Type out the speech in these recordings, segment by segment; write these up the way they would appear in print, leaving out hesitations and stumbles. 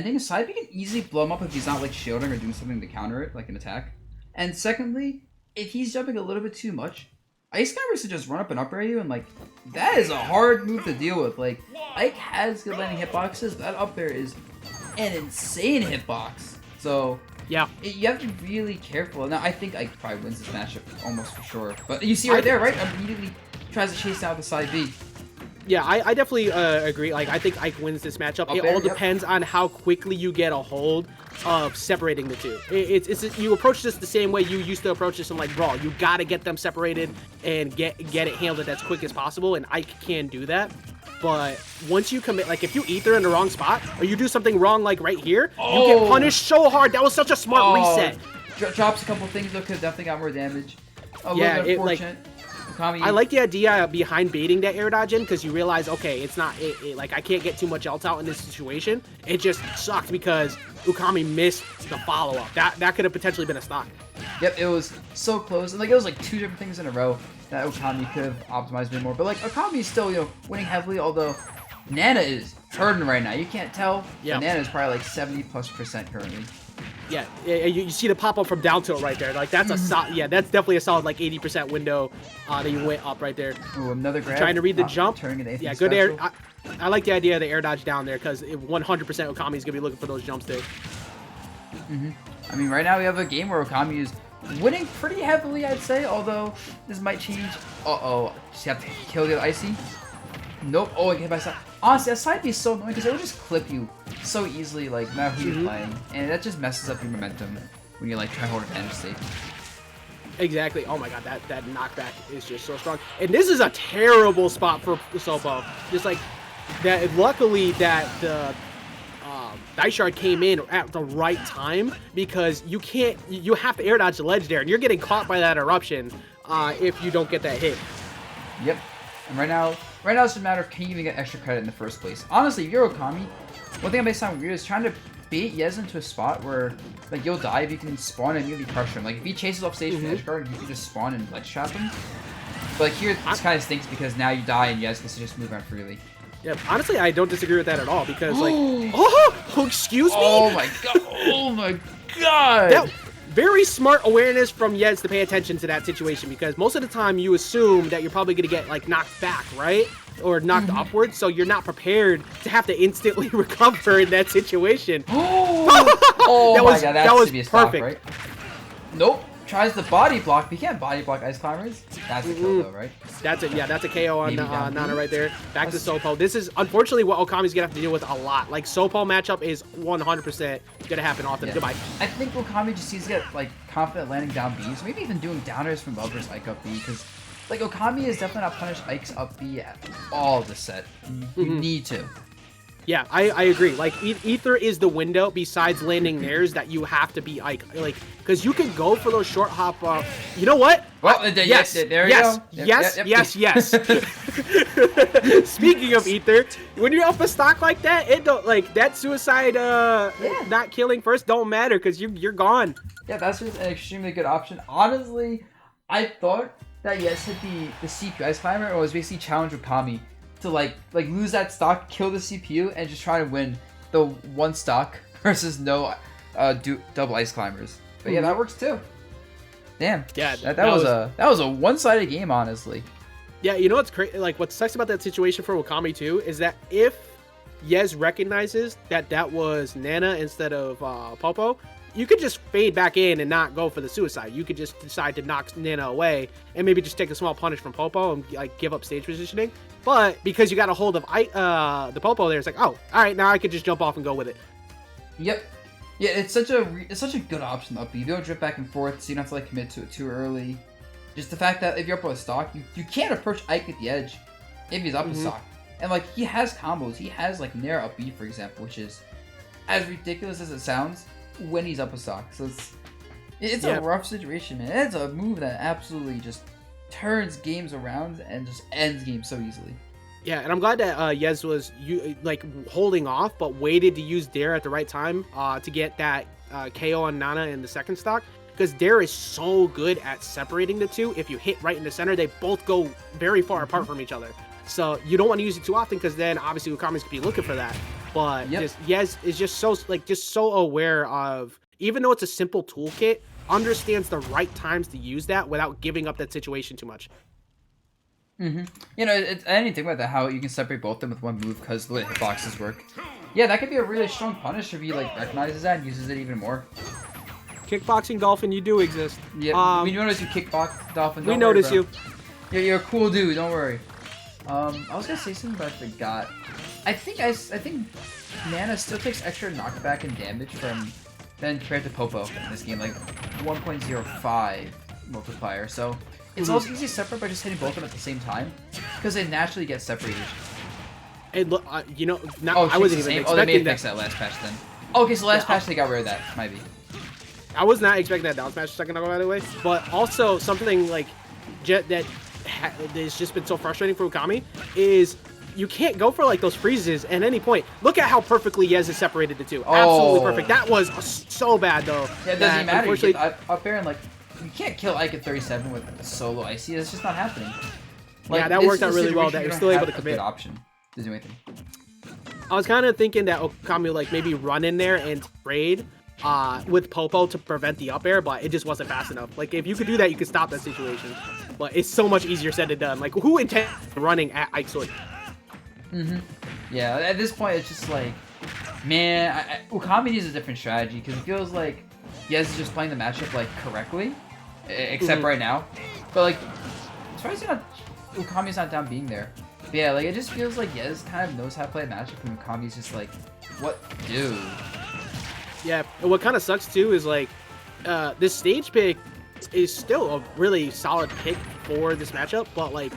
think side B can easily blow him up if he's not like shielding or doing something to counter it, like an attack. And secondly, if he's jumping a little bit too much, Ice Climbers to just run up and up air you, and like that is a hard move to deal with. Like Ike has good landing hitboxes, that up air is an insane hitbox. So yeah, you have to be really careful. Now I think Ike probably wins this matchup almost for sure. But you see right there, right? Immediately tries to chase out the side B. Yeah, I definitely agree. Like, I think Ike wins this matchup. It all depends on how quickly you get a hold of separating the two. You approach this the same way you used to approach this in like Brawl. You gotta get them separated and get it handled as quick as possible, and Ike can do that. But once you commit, like if you ether in the wrong spot or you do something wrong, like right here, you get punished so hard. That was such a smart reset. Drops a couple things though, could definitely got more damage. A yeah, little bit unfortunate. I like the idea behind baiting that air dodge in, because you realize, okay, it's not, like, I can't get too much else out in this situation. It just sucked because Ookami missed the follow-up. That could have potentially been a stock. Yep, it was so close. And, like, it was, like, 2 different things in a row that Ookami could have optimized a bit more. But, like, Ookami is still, winning heavily, although Nana is hurting right now. You can't tell. Yeah. Nana is probably, like, 70+% currently. Yeah, you see the pop up from down tilt right there. Like that's a solid, yeah, that's definitely a solid like 80% window that you went up right there. Ooh, another grab. Trying to read the jump. Yeah, good air. I like the idea of the air dodge down there because 100% Okami is gonna be looking for those jumps there. I mean, right now we have a game where Ookami is winning pretty heavily, I'd say. Although this might change. Just have to kill the icy. Nope. Oh, I get by side. Honestly, that side B is so annoying because it would just clip you so easily, like, no matter who you're playing. And that just messes up your momentum when you, like, try to hold advantage state. Exactly. Oh my god, that knockback is just so strong. And this is a terrible spot for Sopo. Just like, that. Luckily that the Dice Shard came in at the right time, because you have to air dodge the ledge there, and you're getting caught by that eruption if you don't get that hit. Yep. And right now it's just a matter of can you even get extra credit in the first place. Honestly, if you're Ookami, one thing that may sound weird is trying to bait Yez into a spot where like you'll die if you can spawn and immediately crush him. Like if he chases off stage from edge guard, you can just spawn and ledge trap him. But like here, this kind of stinks because now you die and Yez gets to just move around freely. Yeah, honestly, I don't disagree with that at all because like, oh, excuse me. Oh my god! Oh my god! That, very smart awareness from Yez to pay attention to that situation, because most of the time you assume that you're probably going to get like knocked back, right? Or knocked upwards, so you're not prepared to have to instantly recover in that situation. Oh my god, that was perfect. Stock, right? Nope. Tries the body block, but you can't body block Ice Climbers. That's a kill though, right? That's a that's a KO on Nana right there. Back to Sopo. This is unfortunately what Okami's gonna have to deal with a lot. Like Sopo matchup is 100% gonna happen often. Goodbye. I think Ookami just needs to get like confident landing down Bs, maybe even doing downers from up versus Ike up B, because like Ookami is definitely not punished Ike's up B at all this set. You need to. Yeah, I agree. Like, Ether is the window, besides landing theirs, that you have to be Ike. Like, because you can go for those short hop... you know what? Well, yes, there you go. Yes. Speaking of Ether, when you're up a stock like that, it don't... Like, that suicide not killing first don't matter, because you're gone. Yeah, that's just an extremely good option. Honestly, I thought that Yes hit the CPU Ice Climber, or was basically challenge Ookami to like lose that stock, kill the CPU, and just try to win the one stock versus no double Ice Climbers. But yeah, that works too. Damn. Yeah, that was a one-sided game, honestly. Yeah, you know what's crazy? Like what sucks about that situation for Ookami too is that if Yez recognizes that was Nana instead of Popo, you could just fade back in and not go for the suicide. You could just decide to knock Nana away and maybe just take a small punish from Popo and like give up stage positioning. But because you got a hold of the Popo there, it's like, oh, all right, now I could just jump off and go with it. Yep. Yeah, it's such a good option up. You don't drift back and forth, so you don't have to like commit to it too early. Just the fact that if you're up with a stock, you can't approach Ike at the edge if he's up a stock. And like he has combos. He has like Nair up B, for example, which is as ridiculous as it sounds when he's up a stock. So it's a rough situation, man. It's a move that absolutely just turns games around and just ends games so easily. Yeah, and I'm glad that Yez was holding off, but waited to use Dare at the right time to get that KO on Nana in the second stock, because Dare is so good at separating the two. If you hit right in the center, they both go very far apart from each other. So you don't want to use it too often, because then obviously Okami's going to be looking for that. but just Yez is just so aware of, even though it's a simple toolkit, understands the right times to use that without giving up that situation too much. You know, I didn't think about that, how you can separate both of them with one move because the way hitboxes work. Yeah, that could be a really strong punish if he like recognizes that and uses it even more. Kickboxing Dolphin, you do exist. Yeah, we noticed you kickbox Dolphin. We notice you. You're a cool dude. Don't worry. I was gonna say something, but I forgot. I think Nana still takes extra knockback and damage than compared to Popo in this game, like 1.05 multiplier. So it's also easy to separate by just hitting both of them at the same time because they naturally get separated. And look, you know, I wasn't even expecting they may have fixed that last patch then. Oh, okay, so last patch they got rid of that. Might be. I was not expecting that down smash a second ago, by the way. But also something like that has just been so frustrating for Ookami is you can't go for like those freezes at any point. Look at how perfectly Yez has separated the two. Absolutely perfect. That was so bad though. Yeah, it doesn't matter. You get up there and like you can't kill Ike at 37 with a solo icy. It's just not happening. Like, yeah, that worked out really well. That you're still able to commit. Good option to do anything. I was kind of thinking that Ookami like maybe run in there and trade with Popo to prevent the up air, but it just wasn't fast enough. Like if you could do that, you could stop that situation. But it's so much easier said than done. Like who intends running at Ike's sword? Yeah, at this point it's just like, man, Ookami needs a different strategy because it feels like Yez is just playing the matchup like correctly, except right now. But like, as far as Ukami's not down being there. But yeah, like it just feels like Yez kind of knows how to play a matchup, and Ukami's just like, what do? Yeah, and what kind of sucks too is like, this stage pick is still a really solid pick for this matchup, but like,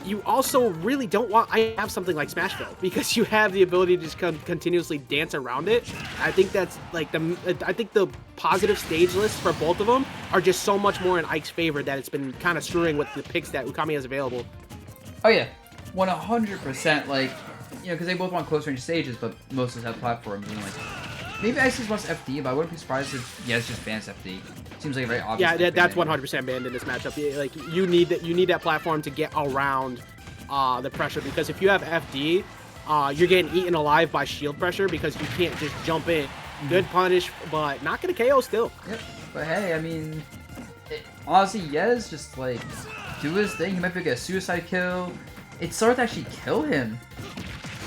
you also really don't want I have something like Smashville because you have the ability to just continuously dance around it. I think that's like I think the positive stage lists for both of them are just so much more in Ike's favor that it's been kind of screwing with the picks that Ookami has available. Oh yeah, 100%. Like, you know, because they both want close range stages, but most of us have platforms. And like, maybe Ice just wants FD, but I wouldn't be surprised if Yez just bans FD. Seems like a very obvious. Yeah, that's 100% banned in this matchup. Like you need that platform to get around the pressure, because if you have FD, you're getting eaten alive by shield pressure because you can't just jump in. Good punish, but not gonna KO still. Yep. But hey, I mean, honestly, Yez just like do his thing. He might be able to get a suicide kill. It's hard to actually kill him.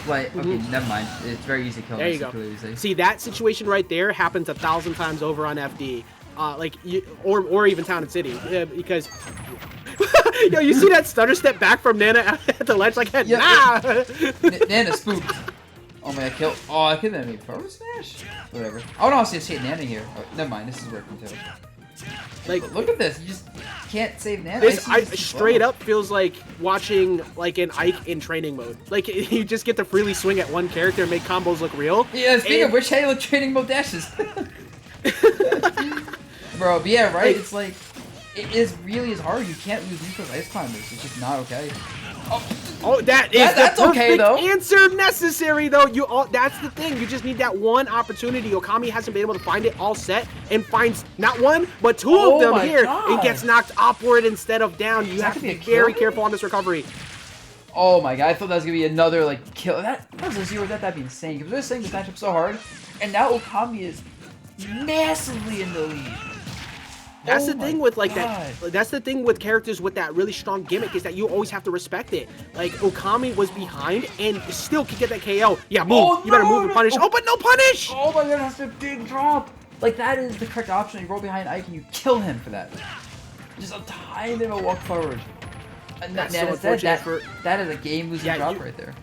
Like, okay, never mind. It's very easy to kill him. There you go. See, that situation right there happens 1,000 times over on FD. Or even Town and City, because yo, you see that stutter step back from Nana at the ledge like that? Nana spooked. Oh man, I killed Nana. Forward smash? Whatever. I would honestly just hate Nana here. Oh, never mind, this is working too. Like, look at this. You just can't save Nana. This straight up feels like watching like an Ike in training mode. Like you just get to freely swing at one character and make combos look real. Yeah, speaking of which, hey, look, training mode dashes. Bro, but yeah, right? It's like, it really is hard. You can't lose these ice climbers. It's just not okay. Oh, that's okay though. Answer necessary though. That's the thing. You just need that one opportunity. Ookami hasn't been able to find it all set and finds not one but two of them here and gets knocked upward instead of down. You have to be very careful on this recovery. Oh my god, I thought that was gonna be another like kill. That was a 0 death. That'd be insane. Because we're saying this matchup's so hard, and now Ookami is massively in the lead. That's the thing with that's the thing with characters with that really strong gimmick, is that you always have to respect it. Like Ookami was behind and still could get that KO. Yeah, move. You better move and punish. Oh, but no punish! Oh my god, that's a big drop. Like, that is the correct option. You roll behind Ike and you kill him for that. Just a tiny bit of a walk forward. And that is a game-losing drop right there.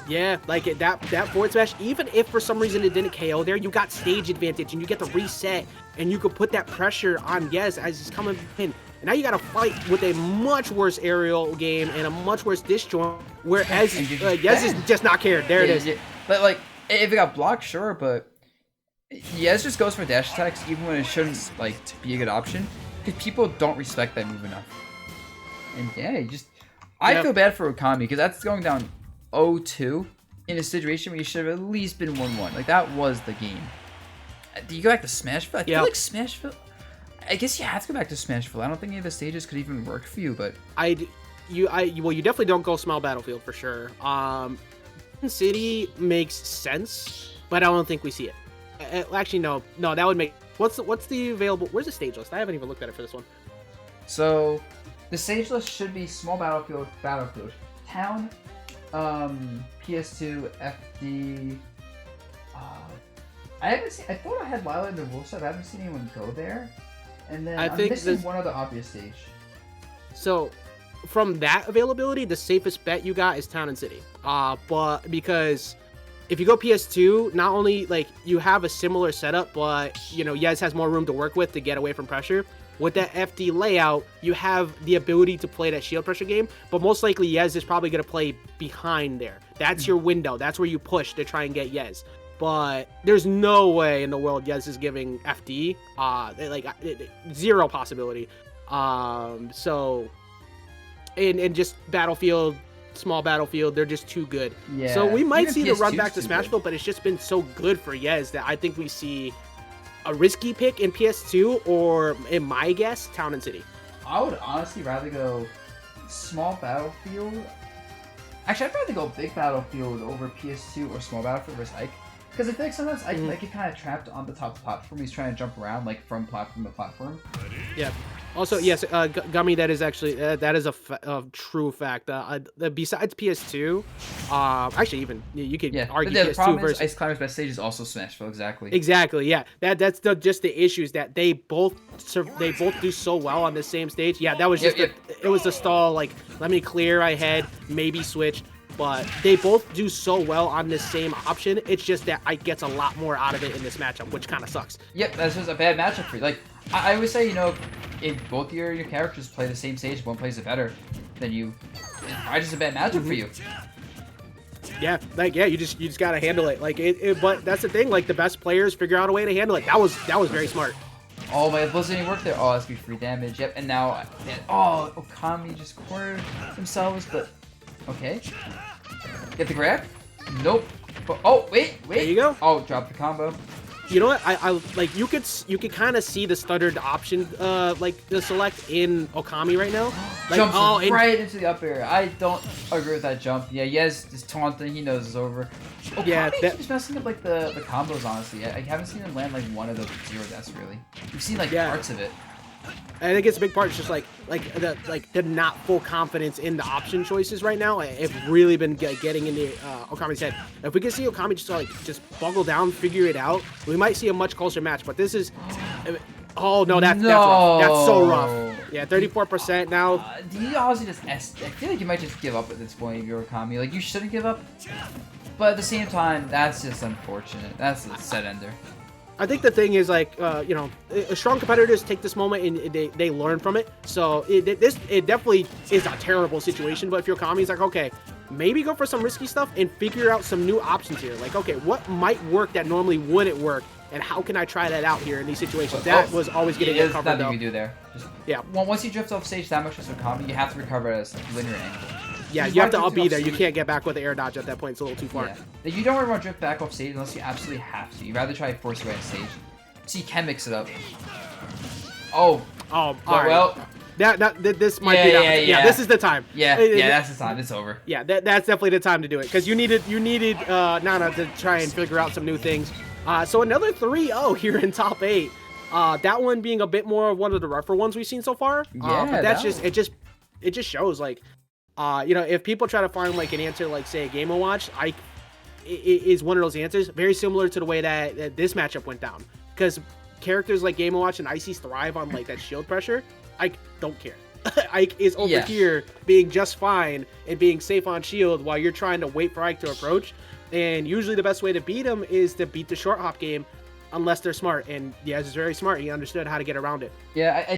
Yeah, like that forward smash, even if for some reason it didn't KO there, you got stage advantage and you get the reset and you could put that pressure on Yez as he's coming in. And now you got to fight with a much worse aerial game and a much worse disjoint, whereas Yez is just not cared. There it is. Yeah. But like, if it got blocked, sure, but Yez just goes for dash attacks even when it shouldn't like be a good option, because people don't respect that move enough. And yeah, I feel bad for Ookami because that's going down 0-2 in a situation where you should have at least been 1-1. Like, that was the game. Do you go back to Smashville? I feel like Smashville. I guess you have to go back to Smashville. I don't think any of the stages could even work for you, but you definitely don't go small battlefield for sure. City makes sense, but I don't think we see it. Actually, no, that would make. What's the available? Where's the stage list? I haven't even looked at it for this one. So, the stage list should be small battlefield, town, PS2, FD. I haven't seen. I thought I had Lila in the rule set. I haven't seen anyone go there. And then I'm missing one other obvious stage. So, from that availability, the safest bet you got is town and city. But because if you go PS2, not only like you have a similar setup, but you know Yez has more room to work with to get away from pressure. With that FD layout, you have the ability to play that shield pressure game, but most likely Yez is probably going to play behind there. That's your window. That's where you push to try and get Yez. But there's no way in the world Yez is giving FD. Zero possibility. So, and just Battlefield, small Battlefield, they're just too good. Yeah. So we might see the run back to good. Smashville, but it's just been so good for Yez that I think we see a risky pick in PS2, or in my guess, Town and City. I would honestly rather go small Battlefield. Actually, I'd rather go big Battlefield over PS2 or small Battlefield versus Ike. Because I feel like sometimes Ike might get kind of trapped on the top platform. He's trying to jump around like from platform to platform. Yeah. Also, yes, Gummy, that is actually that is a true fact. Besides PS2, actually even you could argue the PS2 problem versus Ice Climber's best stage is also Smashville. Exactly. Exactly. Yeah. That's just the issues that they both do so well on the same stage. Yeah, that was just it was a stall. Like, let me clear my head, maybe switch. But they both do so well on this same option. It's just that Ike gets a lot more out of it in this matchup, which kind of sucks. Yep, that's just a bad matchup for you. Like, I always say, you know, if both your characters play the same stage, one plays it better, then it's probably just a bad matchup for you. Yeah, you just gotta handle it. Like but that's the thing. Like, the best players figure out a way to handle it. That was very smart. Oh my, doesn't even work there. Oh, that's gonna be free damage. Yep, and now, Ookami just cornered themselves, but okay. Get the grab? Nope. Oh, wait. There you go. Oh, drop the combo. You know what? I like you could kind of see the stuttered option like the select in Ookami right now. Like, Jumps right into the up air. I don't agree with that jump. Yeah, Yez is taunting. He knows it's over. Ookami keeps messing up like the combos. Honestly, I haven't seen him land like one of the 0 deaths really. We've seen like parts of it. I think it's a big part. It's just like the not full confidence in the option choices right now. I've really been getting into Okami's head. If we can see Ookami just buckle down, figure it out, we might see a much closer match. But this is, oh no, that's rough. That's so rough. Yeah, 34% now. Do you honestly just? I feel like you might just give up at this point if you're Ookami. Like, you shouldn't give up, but at the same time, that's just unfortunate. That's a set ender. I think the thing is, like, you know, strong competitors take this moment and they learn from it. So it definitely is a terrible situation. But if you're Ookami, it's like, okay, maybe go for some risky stuff and figure out some new options here. Like, okay, what might work that normally wouldn't work, and how can I try that out here in these situations? That was always getting covered, though. There's nothing you can do there. Once you drift off stage that much as Ookami, you have to recover at a linear angle. Yeah, you have to all be there. You can't get back with the air dodge at that point. It's a little too far. Yeah. You don't really want to drift back off stage unless you absolutely have to. You'd rather try to force your way on stage. So you can mix it up. Oh. Oh, all right. This might be yeah. This is the time. Yeah, that's the time. It's over. Yeah, that's definitely the time to do it, because you needed Nana to try and figure out some new things. So another 3-0 here in top 8. That one being a bit more of one of the rougher ones we've seen so far. But that's it just shows, like, you know, if people try to find like an answer, like say a Game & Watch, it is one of those answers, very similar to the way that this matchup went down. Because characters like Game & Watch and Icy's thrive on like that shield pressure. Ike don't care. Ike is over here being just fine and being safe on shield while you're trying to wait for Ike to approach. And usually the best way to beat him is to beat the short hop game, unless they're smart. And Yaz is very smart. He understood how to get around it. Yeah,